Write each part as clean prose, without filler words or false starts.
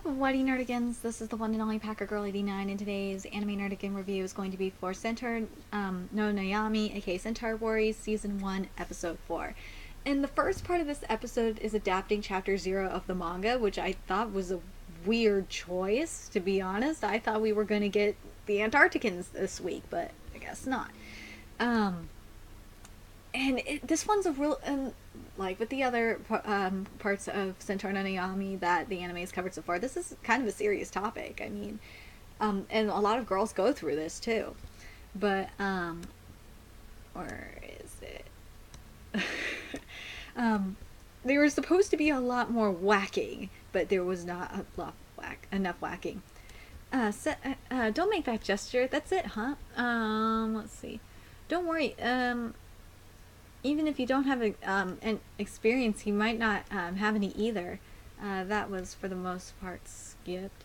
up, Whitey Nerdigans? This is the one and only Packer Girl 89, and today's anime Nerdigan review is going to be for Centaur no Nayami, aka Centaur Warriors, Season 1, Episode 4. And the first part of this episode is adapting Chapter 0 of the manga, which I thought was a weird choice, to be honest. I thought we were going to get the Antarcticans this week, but I guess not. This one's a real, like with the other parts of Centaur no Nayami that the anime has covered so far, this is kind of a serious topic. I mean, and a lot of girls go through this too. But, where is it? There was supposed to be a lot more whacking, but there was not enough whacking. Don't make that gesture. That's it, huh? Let's see. Don't worry. Even if you don't have an experience, you might not have any either. That was, for the most part, skipped.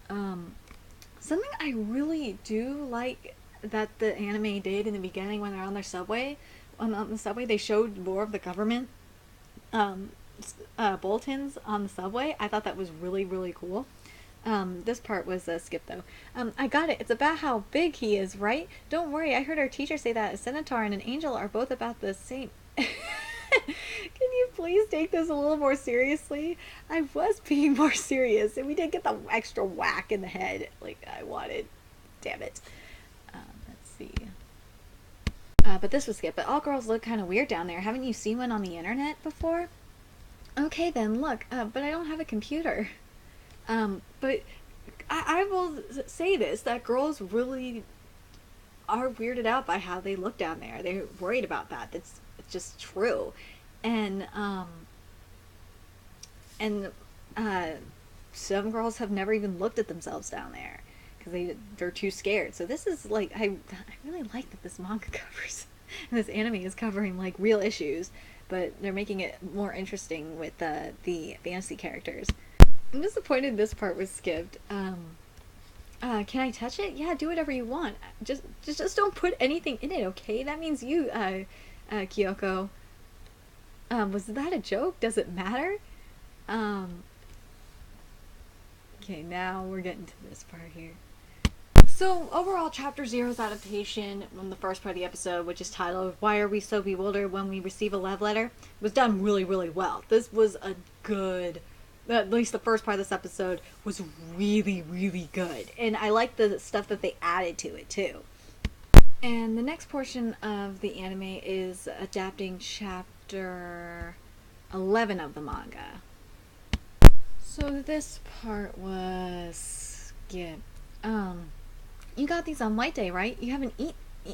Something I really do like that the anime did in the beginning when they're on their subway, on the subway, they showed more of the government bulletins on the subway. I thought that was really, really cool. This part was skipped though. I got it. It's about how big he is, right? Don't worry. I heard our teacher say that a centaur and an angel are both about the same. Can you please take this a little more seriously? I was being more serious, and we did get the extra whack in the head like I wanted. Damn it. Let's see. But this was skipped. But all girls look kind of weird down there. Haven't you seen one on the internet before? Okay then, look. But I don't have a computer. But I will say this, that girls really are weirded out by how they look down there. They're worried about that. It's just true. And some girls have never even looked at themselves down there because they're too scared. So this is like, I really like that this manga covers, and this anime is covering like real issues, but they're making it more interesting with the fantasy characters. I'm disappointed this part was skipped. Can I touch it? Yeah, do whatever you want. Just don't put anything in it, okay? That means you, Kyoko. Was that a joke? Does it matter? Okay, now we're getting to this part here. So, overall, Chapter 0's adaptation from the first part of the episode, which is titled, Why Are We So Bewildered When We Receive a Love Letter, was done really, really well. This was a good... At least the first part of this episode was really, really good. And I like the stuff that they added to it, too. And the next portion of the anime is adapting Chapter 11 of the manga. So this part was skipped. You got these on White Day, right? You haven't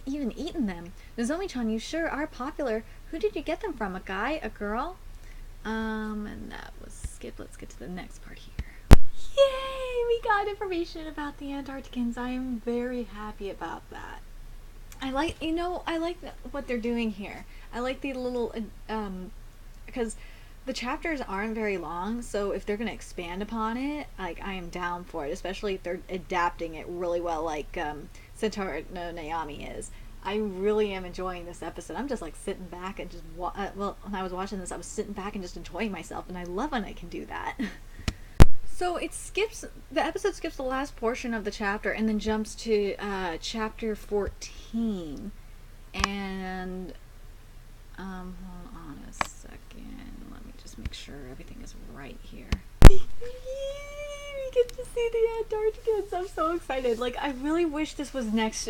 even eaten them. Nozomi-chan, you sure are popular. Who did you get them from? A guy? A girl? And that was skipped. Let's get to the next part here. Yay! We got information about the Antarcticans. I am very happy about that. I like what they're doing here. I like the little, because the chapters aren't very long, so if they're going to expand upon it, like, I am down for it, especially if they're adapting it really well, like, Centaur no Nayami is. I really am enjoying this episode. I'm just like sitting back and just well, when I was watching this, I was sitting back and just enjoying myself, and I love when I can do that. So the episode skips the last portion of the chapter and then jumps to chapter 14. And hold on a second. Let me just make sure everything is right here. We get to see the Antarcticans. I'm so excited. Like, I really wish this was next.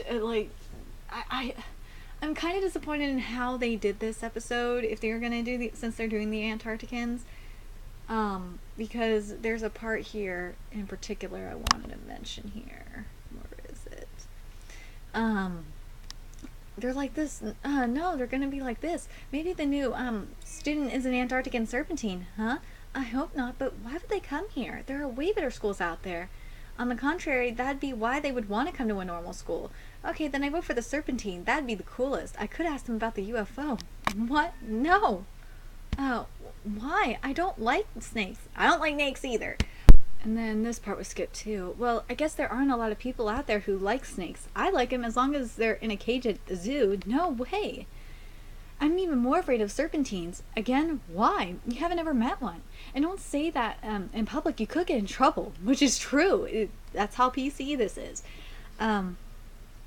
I'm kind of disappointed in how they did this episode, if they were going to since they're doing the Antarcticans, because there's a part here in particular I wanted to mention here. Where is it? They're like this. No, they're going to be like this. Maybe the new, student is an Antarctican serpentine, huh? I hope not, but why would they come here? There are way better schools out there. On the contrary, that'd be why they would want to come to a normal school. Okay, then I vote for the Serpentine. That'd be the coolest. I could ask them about the UFO. What? No. Why? I don't like snakes. I don't like snakes either. And then this part was skipped too. Well, I guess there aren't a lot of people out there who like snakes. I like them as long as they're in a cage at the zoo. No way. I'm even more afraid of serpentines. Again, why? You haven't ever met one. And don't say that in public. You could get in trouble, which is true. That's how PC this is. A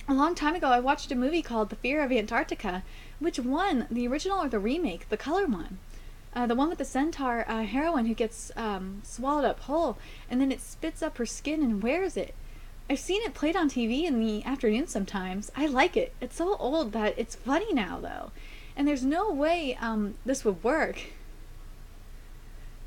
long time ago, I watched a movie called The Fear of Antarctica. Which one? The original or the remake? The color one. The one with the centaur heroine who gets swallowed up whole, and then it spits up her skin and wears it. I've seen it played on TV in the afternoon sometimes. I like it. It's so old that it's funny now, though. And there's no way this would work.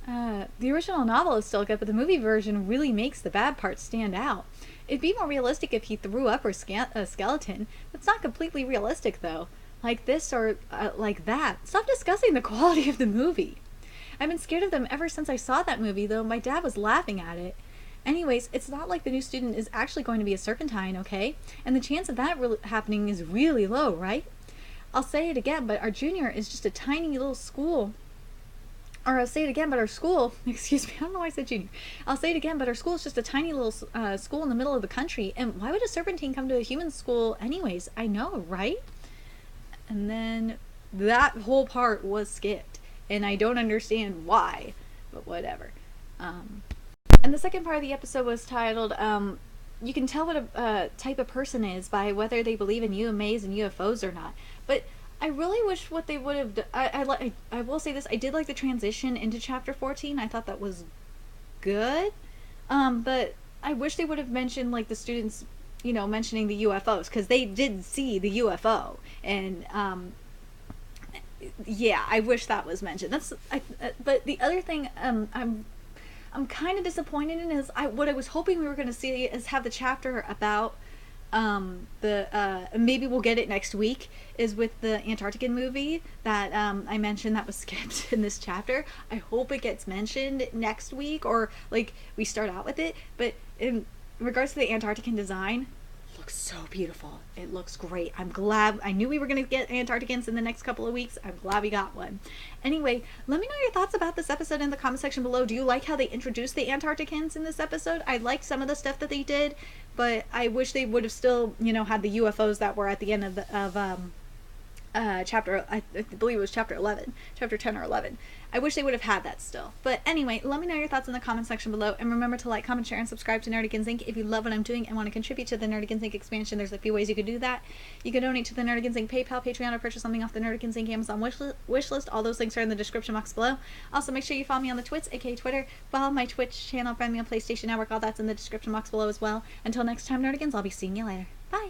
The original novel is still good, but the movie version really makes the bad parts stand out. It'd be more realistic if he threw up her skeleton. That's not completely realistic, though. Like this or like that. Stop discussing the quality of the movie. I've been scared of them ever since I saw that movie, though my dad was laughing at it. Anyways, it's not like the new student is actually going to be a serpentine, okay? And the chance of that happening is really low, right? I'll say it again, but our junior is just a tiny little school. Or I'll say it again, but our school, excuse me, I don't know why I said junior. I'll say it again, but our school is just a tiny little school in the middle of the country. And why would a serpentine come to a human school anyways? I know, right? And then that whole part was skipped. And I don't understand why, but whatever. And the second part of the episode was titled, you can tell what a type of person is by whether they believe in UMAs and UFOs or not. But I really wish what they would have I will say this, I did like the transition into chapter 14. I thought that was good. But I wish they would have mentioned, like, the students, you know, mentioning the UFOs, because they did see the UFO. And, yeah, I wish that was mentioned. But the other thing I'm kind of disappointed in is what I was hoping we were going to see is have the chapter about maybe we'll get it next week, is with the Antarctican movie that I mentioned that was skipped in this chapter. I hope it gets mentioned next week, or like we start out with it. But in regards to the Antarctican design, it looks so beautiful. It looks great. I'm glad. I knew we were going to get Antarcticans in the next couple of weeks. I'm glad we got one. Anyway, let me know your thoughts about this episode in the comment section below. Do you like how they introduced the Antarcticans in this episode? I liked some of the stuff that they did, but I wish they would have still, you know, had the UFOs that were at the end of chapter, I believe it was chapter 11, chapter 10 or 11. I wish they would have had that still. But anyway, let me know your thoughts in the comment section below, and remember to like, comment, share, and subscribe to Nerdigans Inc. if you love what I'm doing and want to contribute to the Nerdigans Inc. expansion. There's a few ways you could do that. You can donate to the Nerdigans Inc. PayPal, Patreon, or purchase something off the Nerdigans Inc. Amazon wishlist. All those links are in the description box below. Also, make sure you follow me on the Twits, aka Twitter. Follow my Twitch channel, friend me on PlayStation Network. All that's in the description box below as well. Until next time, Nerdigans, I'll be seeing you later. Bye!